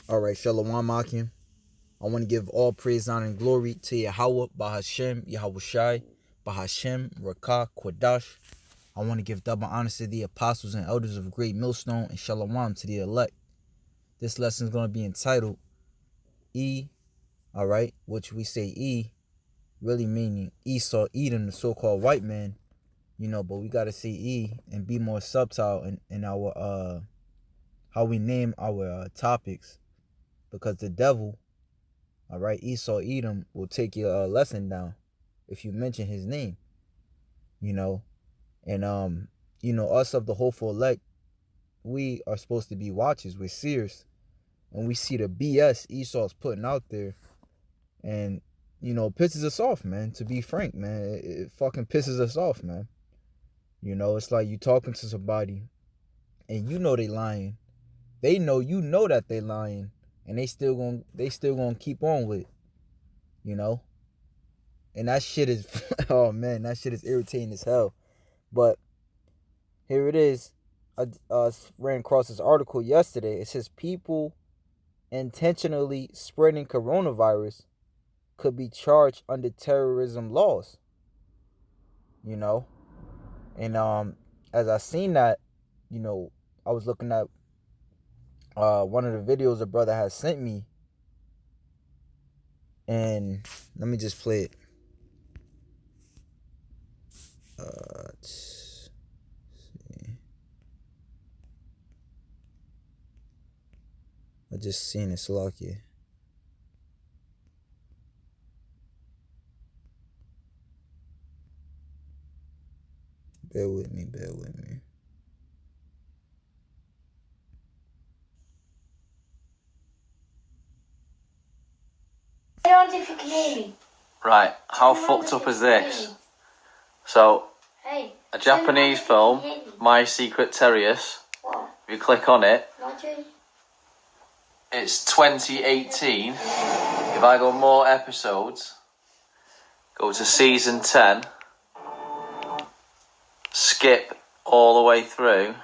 All right, Shalom Akim. I want to give all praise, honor, and glory to Yahweh, Bahashem, Yahweh Shai, Bahashem, Rakah, Quadash. I want to give double honor to the apostles and elders of Great Millstone, and Shalom to the elect. This lesson is going to be entitled E, all right, which we say E, really meaning Esau, Edom, the so-called white man, but we got to say E and be more subtle in our, how we name our topics, because the devil, all right, Esau, Edom, will take your lesson down if you mention his name, and us of the hopeful elect, we are supposed to be watchers, we're seers, and we see the BS Esau's putting out there, and pisses us off, man. To be frank, man, it fucking pisses us off, man. It's like you talking to somebody, and they lying. They know that they lying, and they still gonna keep on with it, And that shit is, oh man, that shit is irritating as hell. But here it is. I ran across this article yesterday. It says people intentionally spreading coronavirus could be charged under terrorism laws. And as I seen that, I was looking at one of the videos a brother had sent me, and let me just play it. Let's see. I just seen it, Salakia. Bear with me. Right, how fucked up is this? So, a Japanese film, My Secret Terriers, if you click on it, it's 2018. If I go more episodes, go to season 10, skip all the way through.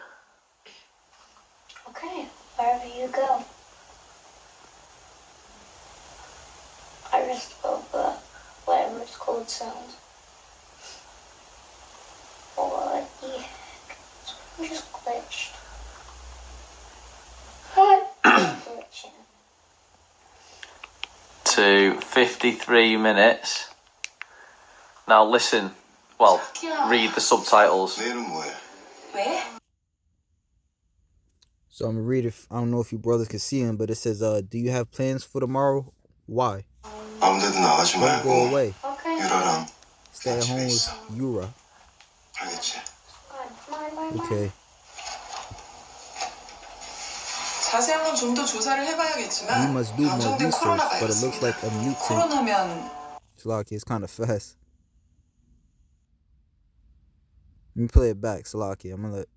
Okay, wherever you go. I just hope whatever it's called sounds. What the heck? Something just glitched. What? Glitching. To 53 minutes. Now listen, read the subtitles. So I'm gonna read it. I don't know if you brothers can see him, but it says, do you have plans for tomorrow? Why? Don't go away. Stay at home with Yura. Okay. We must do more research, but it looks like a mutant. Salaki, it's kind of fast. Let me play it back, Salaki. I'm gonna let.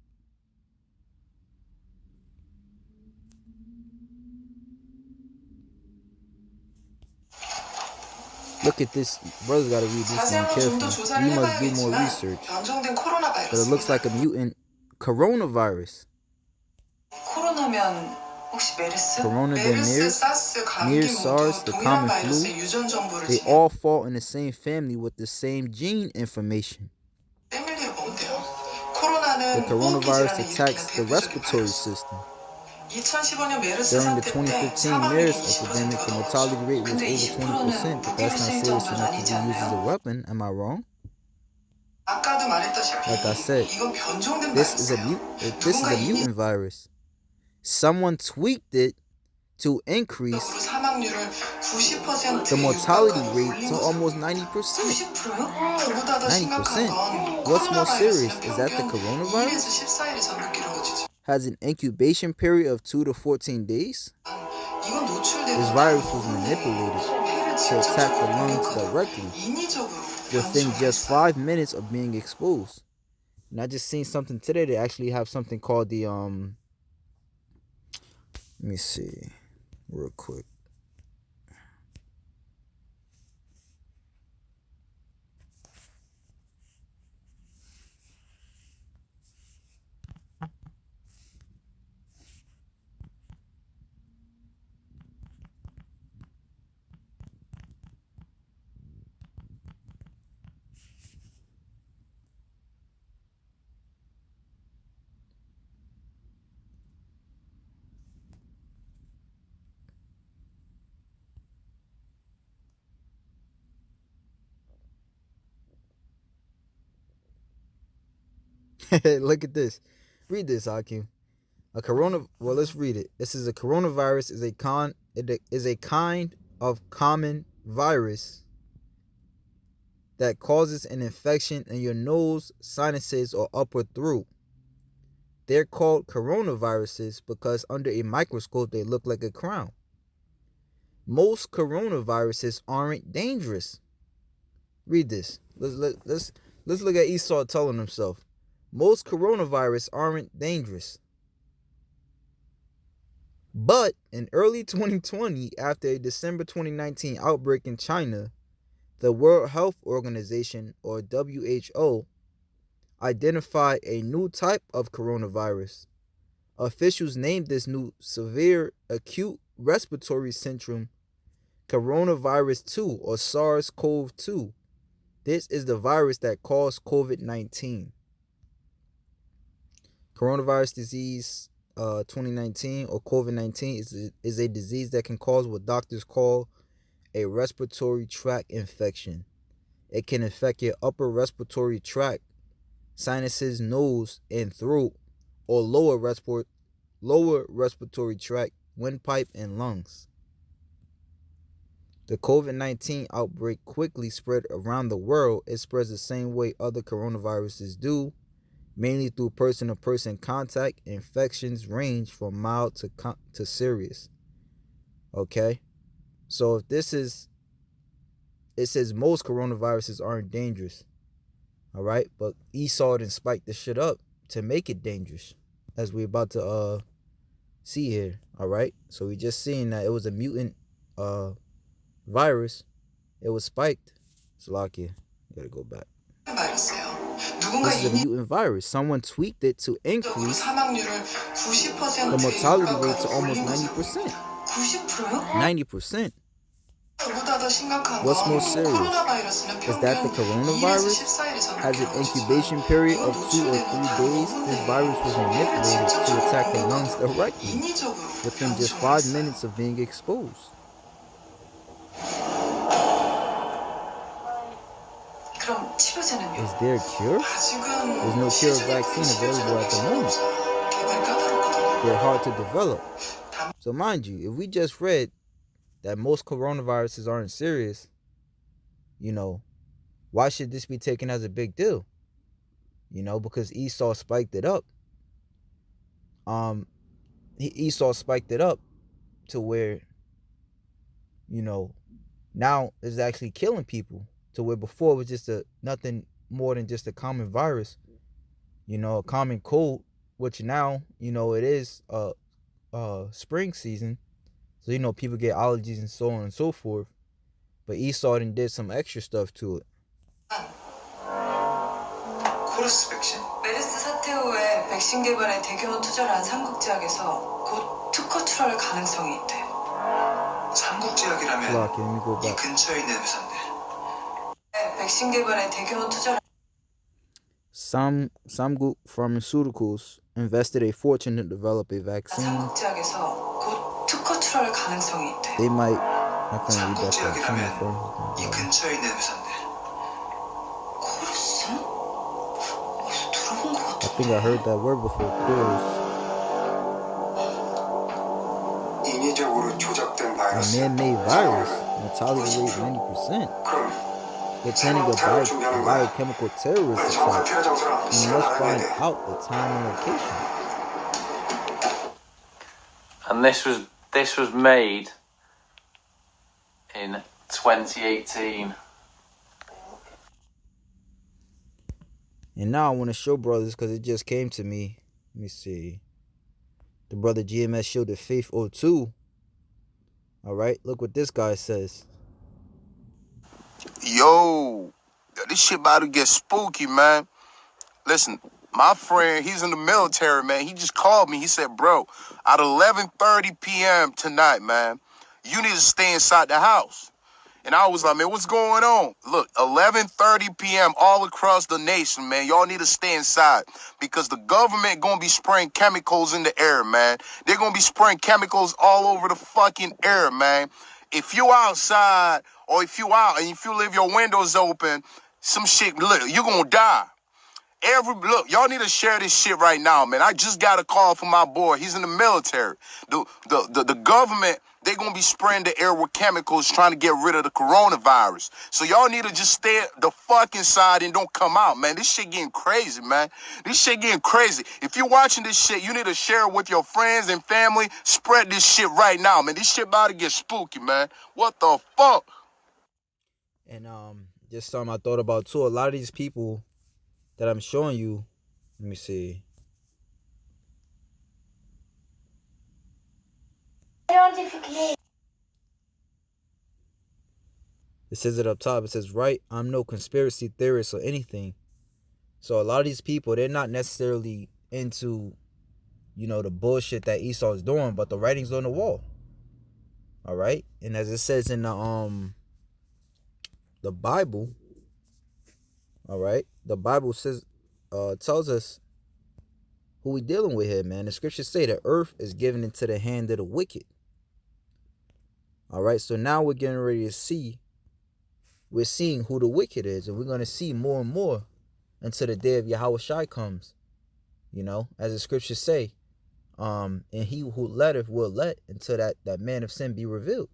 Look at this. Brothers gotta read this one carefully. We must do more research, but it looks like a mutant coronavirus. Corona than MERS, SARS, the common flu, they all fall in the same family with the same gene information. The coronavirus attacks the respiratory system. During the 2015 MERS epidemic, the mortality rate was over 20%, but that's not serious enough to be used as a weapon. Am I wrong? Like I said, this is a mutant virus. Someone tweaked it to increase the mortality rate to almost 90%. 90%? What's more serious? Is that the coronavirus? Has an incubation period of 2 to 14 days? This virus was manipulated to attack the lungs directly within just 5 minutes of being exposed. And I just seen something today. They actually have something called the let me see real quick. Look at this. Read this, Hakim. Well, let's read it. This is a coronavirus is a kind of common virus that causes an infection in your nose, sinuses, or upper throat. They're called coronaviruses because under a microscope they look like a crown. Most coronaviruses aren't dangerous. Read this. Let's look at Esau telling himself. Most coronavirus aren't dangerous. But in early 2020, after a December 2019 outbreak in China, the World Health Organization, or WHO, identified a new type of coronavirus. Officials named this new severe acute respiratory syndrome coronavirus 2, or SARS-CoV-2. This is the virus that caused COVID-19. Coronavirus disease 2019, or COVID-19, is a disease that can cause what doctors call a respiratory tract infection. It can infect your upper respiratory tract, sinuses, nose, and throat, or lower respiratory tract, windpipe, and lungs. The COVID-19 outbreak quickly spread around the world. It spreads the same way other coronaviruses do, mainly through person-to-person contact. Infections range from mild to serious. Okay? So if it says most coronaviruses aren't dangerous. All right? But Esau didn't spike this shit up to make it dangerous, as we're about to see here. All right? So we just seen that it was a mutant virus. It was spiked. Slovakia. You gotta go back. This is a mutant virus. Someone tweaked it to increase the mortality rate to almost 90%. 90%. What's more serious is that the coronavirus has an incubation period of 2 or 3 days. This virus was manipulated to attack the lungs directly within just 5 minutes of being exposed. Is there a cure? There's no cure or vaccine available at the moment. They're hard to develop. So mind you, if we just read that most coronaviruses aren't serious, why should this be taken as a big deal? Because Esau spiked it up. Esau spiked it up to where, now it's actually killing people. To where before it was just nothing more than just a common virus, a common cold, which now, it is spring season. So, people get allergies and so on and so forth. But Esau did some extra stuff to it. 코르스 백신. 메르스 사태 후에 백신 개발에 대규모 투자를 한 삼국지약에서 곧 특허 출하할 가능성이 있대. 삼국지약이라면 이 근처에 있는 회사인데. 백신 개발에 대규모 투자를. Samguk Pharmaceuticals invested a fortune to develop a vaccine. 삼국지약에서 곧 특허 출하할 가능성이 있대. They might. I can't read that. 삼국지약이라면 이 근처에 있는 회사인데. 코르스? 어디서 들어본 것 같은데. I think I heard that word before. Course. 인위적으로 조작된 A 바이러스. man-made virus. Mortality rate 90%. They're planning a biochemical terrorist attack. We must find out the time and location. And this was made in 2018. And now I want to show brothers, because it just came to me. Let me see. The brother GMS showed the Faith 02. All right, look what this guy says. Yo, this shit about to get spooky, man. Listen, my friend, he's in the military, man. He just called me. He said, bro, at 11:30 p.m. tonight, man, you need to stay inside the house. And I was like, man, what's going on? Look, 11:30 p.m. all across the nation, man. Y'all need to stay inside because the government going to be spraying chemicals in the air, man. They're going to be spraying chemicals all over the fucking air, man. If you outside or if you out and if you leave your windows open, some shit, you're going to die. Look, y'all need to share this shit right now, man. I just got a call from my boy. He's in the military. The government, they gonna be spraying the air with chemicals trying to get rid of the coronavirus. So y'all need to just stay the fuck inside and don't come out, man. This shit getting crazy, man. This shit getting crazy. If you're watching this shit, you need to share it with your friends and family. Spread this shit right now, man. This shit about to get spooky, man. What the fuck? And just something I thought about too. A lot of these people that I'm showing you, let me see. It says it up top. It says, right, I'm no conspiracy theorist or anything. So a lot of these people, they're not necessarily into, the bullshit that Esau is doing, but the writing's on the wall. All right? And as it says in the Bible, all right? The Bible says tells us who we dealing with here, man. The scriptures say the earth is given into the hand of the wicked. All right? So now we're getting ready to see, we're seeing who the wicked is, and we're going to see more and more until the day of Yahweh Shai comes. As the scriptures say, and he who letteth will let until that man of sin be revealed.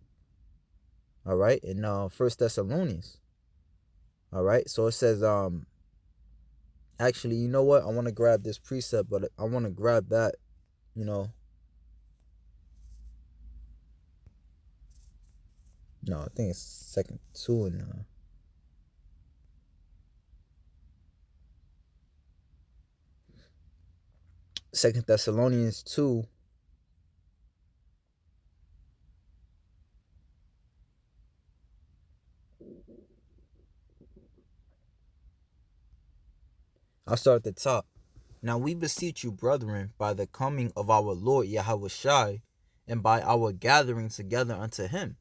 All right, in 1 Thessalonians. All right, so it says, actually, you know what? I want to grab this precept, but I want to grab that, no, I think it's second 2 and 2 Thessalonians 2. I'll start at the top. Now we beseech you, brethren, by the coming of our Lord Yahweh Shai, and by our gathering together unto him,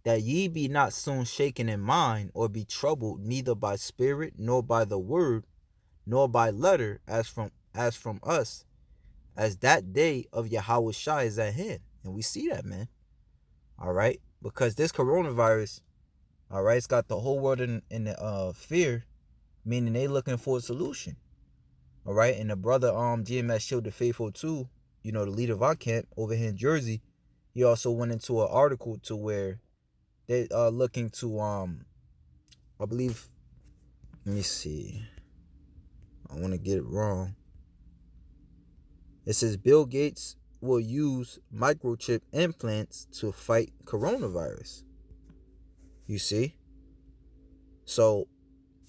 that ye be not soon shaken in mind, or be troubled neither by spirit, nor by the word, nor by letter, as from us, as that day of Yahweh Shai is at hand. And we see that, man. All right, because this coronavirus, all right, it's got the whole world in the fear, meaning they looking for a solution. All right, and the brother GMS Shield the Faithful too, the leader of our camp over here in Jersey, he also went into an article to where they are looking to I believe, let me see, I want to get it wrong. It says Bill Gates will use microchip implants to fight coronavirus. You see? So,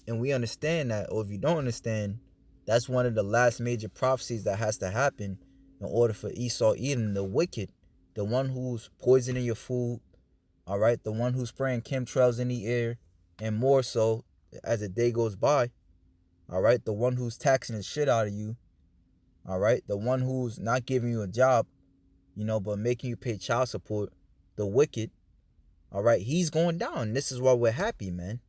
and we understand that, or if you don't understand, that's one of the last major prophecies that has to happen in order for Esau Edom, the wicked, the one who's poisoning your food, all right, the one who's spraying chemtrails in the air, and more so as the day goes by, all right, the one who's taxing the shit out of you, all right, the one who's not giving you a job, but making you pay child support, the wicked, all right, he's going down. This is why we're happy, man.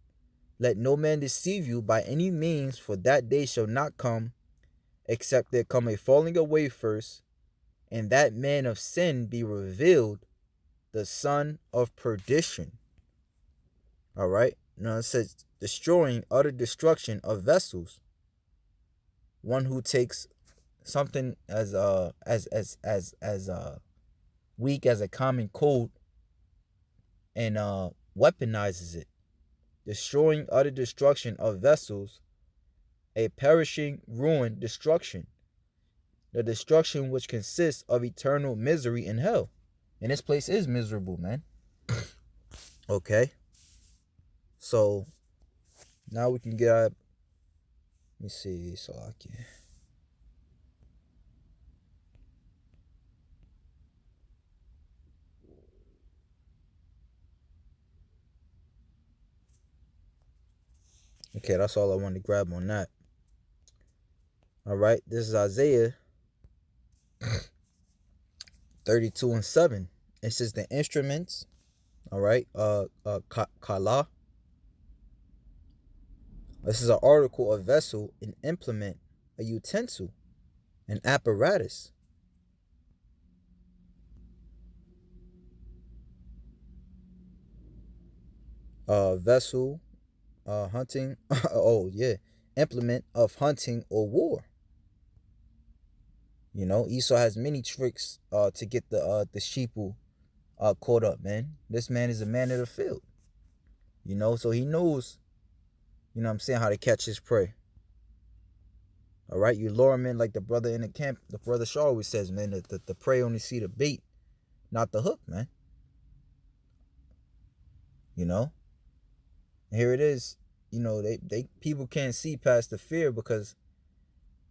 Let no man deceive you by any means, for that day shall not come, except there come a falling away first, and that man of sin be revealed, the son of perdition. All right. Now it says destroying, utter destruction of vessels. One who takes something as weak as a common cold and weaponizes it. Destroying, utter destruction of vessels, a perishing, ruin, destruction. The destruction which consists of eternal misery in hell. And this place is miserable, man. Okay. So, now we can get, let me see, Salaki. Okay, that's all I wanted to grab on that. All right, this is Isaiah 32 and 7. It says the instruments, all right, kala. This is an article, a vessel, an implement, a utensil, an apparatus. Vessel, hunting. Oh, yeah. implement of hunting or war. You know, Esau has many tricks to get the sheeple caught up, man. This man is a man of the field. You know, so he knows, you know what I'm saying, how to catch his prey. All right, you lure him in like the brother in the camp, the brother Shaw always says, man, the prey only see the bait, not the hook, man. You know, and here it is. You know, they people can't see past the fear because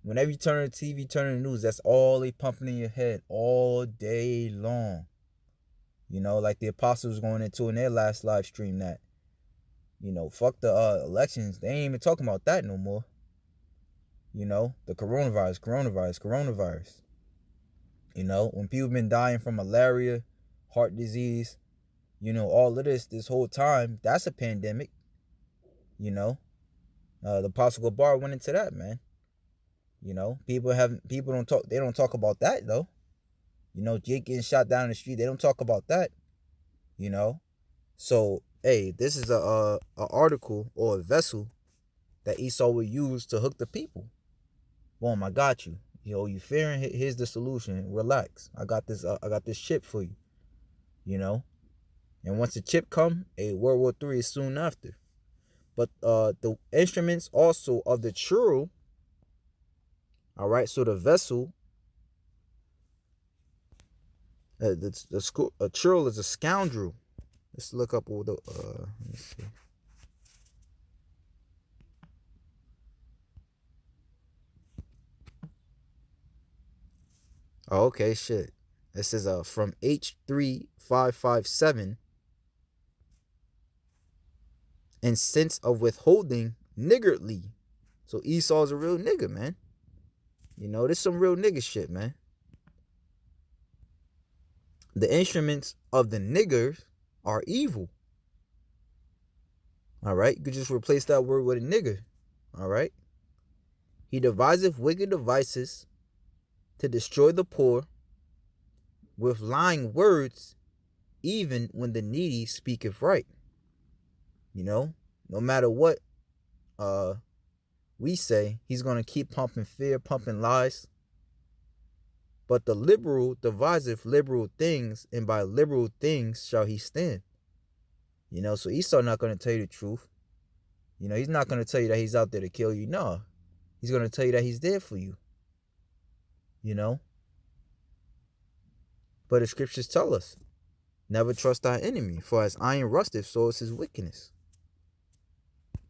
whenever you turn on the TV, turn on the news, that's all they pumping in your head all day long. You know, like the apostles going into in their last live stream that, you know, fuck the elections. They ain't even talking about that no more. You know, the coronavirus. You know, when people been dying from malaria, heart disease, you know, all of this whole time, that's a pandemic. You know, the Apostle Gabar went into that, man. You know, people don't talk about that though. You know, Jake getting shot down in the street, they don't talk about that. You know, so hey, this is a article or a vessel that Esau would use to hook the people. Boom, I got you. Yo, you fearing? Here's the solution. Relax. I got this chip for you. You know, and once the chip come, World War III is soon after. But the instruments also of the churl. All right, so the vessel, a churl is a scoundrel. Let's look up all the. Let me see. Oh, okay, shit. This is from H3557. In sense of withholding niggardly. So Esau's a real nigga, man. You know, this some real nigga shit, man. The instruments of the niggers are evil. All right, you could just replace that word with a nigger. All right. He deviseth wicked devices to destroy the poor with lying words, even when the needy speaketh right. You know, no matter what we say, he's gonna keep pumping fear, pumping lies. But the liberal deviseth liberal things, and by liberal things shall he stand. You know, so Esau not gonna tell you the truth. You know, he's not gonna tell you that he's out there to kill you. No, he's gonna tell you that he's there for you. You know, but the scriptures tell us, never trust thy enemy, for as iron rusteth, so is his wickedness.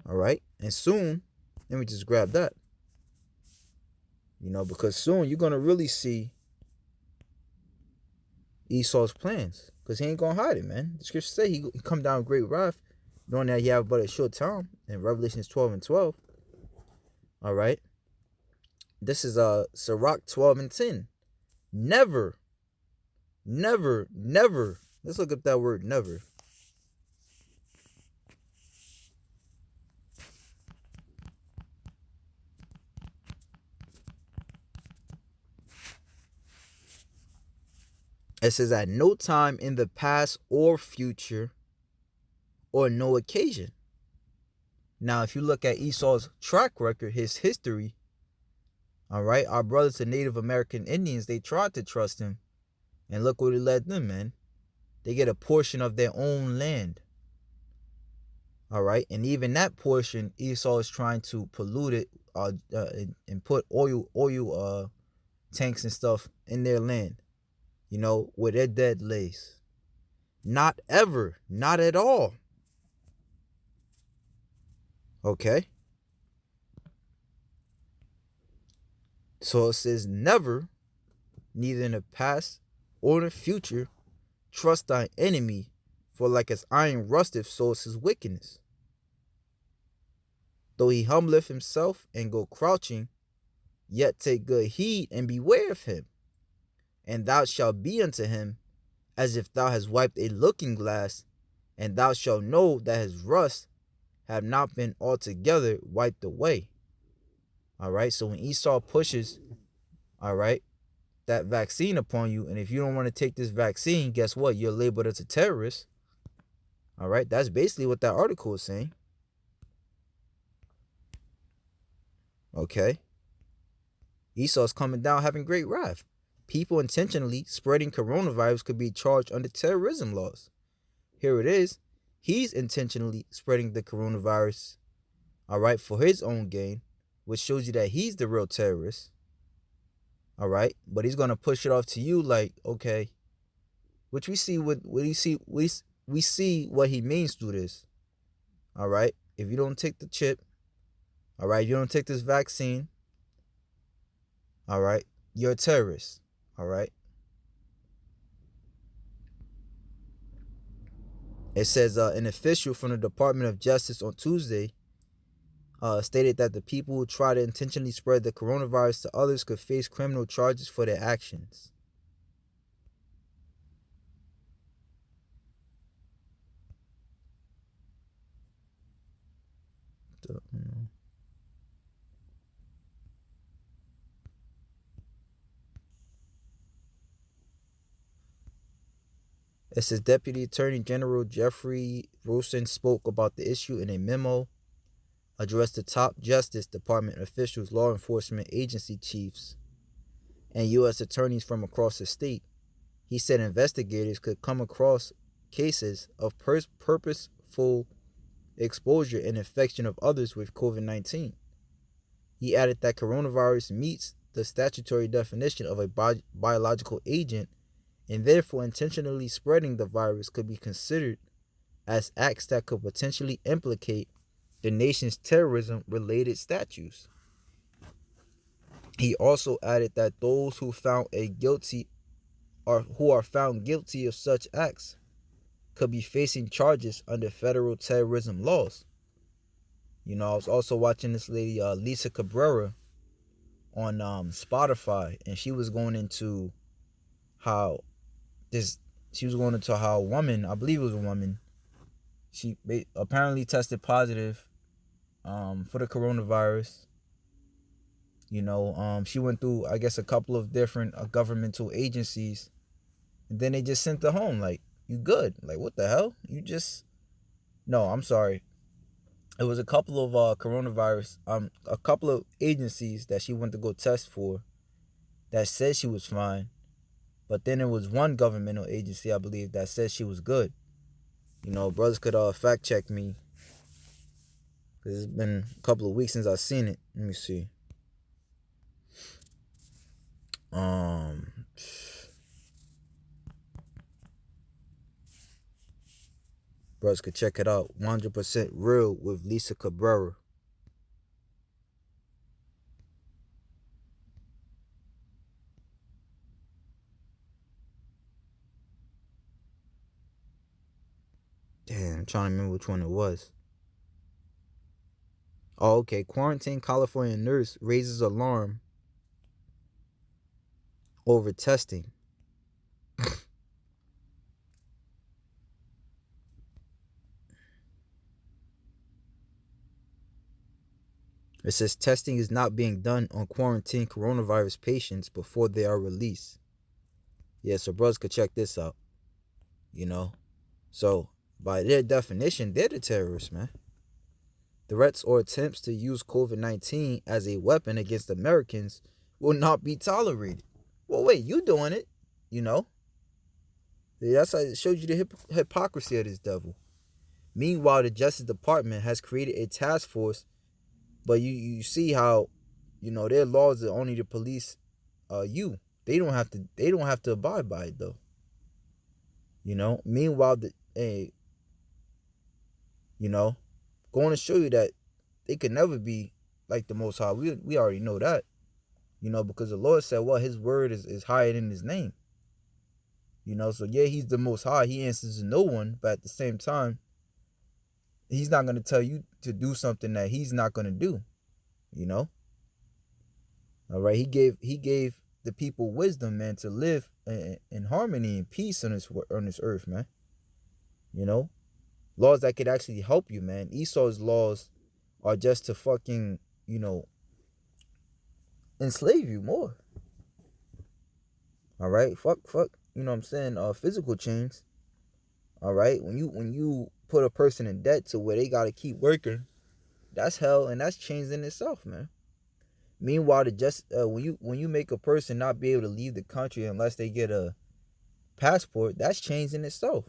All right, and soon, let me just grab that. You know, because soon you're gonna really see Esau's plans, because he ain't gonna hide it, man. The scriptures say he come down with great wrath, knowing that he have but a short time in Revelations 12:12. All right, this is Sirach 12:10. Never. Let's look up that word never. It says at no time in the past or future or no occasion. Now, if you look at Esau's track record, his history, all right, our brothers, the Native American Indians, they tried to trust him. And look what it led them, man. They get a portion of their own land. All right. And even that portion, Esau is trying to pollute it and put oil tanks and stuff in their land. You know, where their dead lays. Not ever. Not at all. Okay. So it says never, neither in the past or in the future, trust thy enemy, for like as iron rusteth, so is his wickedness. Though he humbleth himself and go crouching, yet take good heed and beware of him. And thou shalt be unto him as if thou hast wiped a looking glass, and thou shalt know that his rust have not been altogether wiped away. All right, so when Esau pushes, all right, that vaccine upon you, and if you don't want to take this vaccine, guess what? You're labeled as a terrorist. All right, that's basically what that article is saying. Okay? Esau's coming down having great wrath. People intentionally spreading coronavirus could be charged under terrorism laws. Here it is. He's intentionally spreading the coronavirus, all right, for his own gain, which shows you that he's the real terrorist, all right? But he's going to push it off to you like, okay, which we see we see what he means through this, all right? If you don't take the chip, all right, you don't take this vaccine, all right, you're a terrorist, all right? It says an official from the Department of Justice on Tuesday stated that the people who try to intentionally spread the coronavirus to others could face criminal charges for their actions. It says Deputy Attorney General Jeffrey Rosen spoke about the issue in a memo addressed to top Justice Department officials, law enforcement agency chiefs, and U.S. attorneys from across the state. He said investigators could come across cases of purposeful exposure and infection of others with COVID-19. He added that coronavirus meets the statutory definition of a biological agent, and therefore intentionally spreading the virus could be considered as acts that could potentially implicate the nation's terrorism-related statutes. He also added that those who are found guilty of such acts could be facing charges under federal terrorism laws. You know, I was also watching this lady, Lisa Cabrera, on Spotify, and she was going into how a woman, I believe it was a woman, she apparently tested positive for the coronavirus. You know, she went through, I guess, a couple of different governmental agencies, and then they just sent her home like, you good. Like, what the hell? No, I'm sorry. It was a couple of a couple of agencies that she went to go test for that said she was fine. But then it was one governmental agency, I believe, that said she was good. You know, brothers could fact check me, because it's been a couple of weeks since I've seen it. Let me see. Brothers could check it out. 100% Real with Lisa Cabrera. Damn, I'm trying to remember which one it was. Oh, okay. Quarantine California nurse raises alarm over testing. It says testing is not being done on quarantine coronavirus patients before they are released. Yeah, so brothers could check this out. You know? So, by their definition, they're the terrorists, man. Threats or attempts to use COVID-19 as a weapon against Americans will not be tolerated. Well, wait, you doing it, you know? That's how it shows you the hypocrisy of this devil. Meanwhile, the Justice Department has created a task force, but you see how, you know, their laws are only to police you. They don't have to abide by it though. You know? Meanwhile, you know, going to show you that they could never be like the Most High. We already know that. You know, because the Lord said, well, his word is higher than his name. You know, so yeah, he's the Most High. He answers to no one, but at the same time, he's not going to tell you to do something that he's not going to do. You know? All right, he gave the people wisdom, man, to live in harmony and peace on this earth, man. You know? Laws that could actually help you, man. Esau's laws are just to fucking, you know, enslave you more. All right? Fuck, you know what I'm saying? Physical chains. All right? When you put a person in debt to where they got to keep working, that's hell, and that's chains in itself, man. Meanwhile, when you make a person not be able to leave the country unless they get a passport, that's change in itself.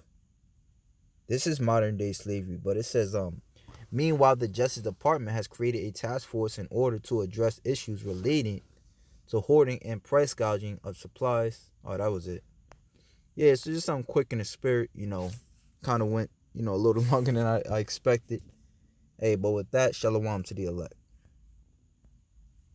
This is modern day slavery, but it says meanwhile the Justice Department has created a task force in order to address issues relating to hoarding and price gouging of supplies. Oh, that was it. Yeah, so just something quick in the spirit, kind of went, a little longer than I expected. Hey, but with that, shalom to the elect.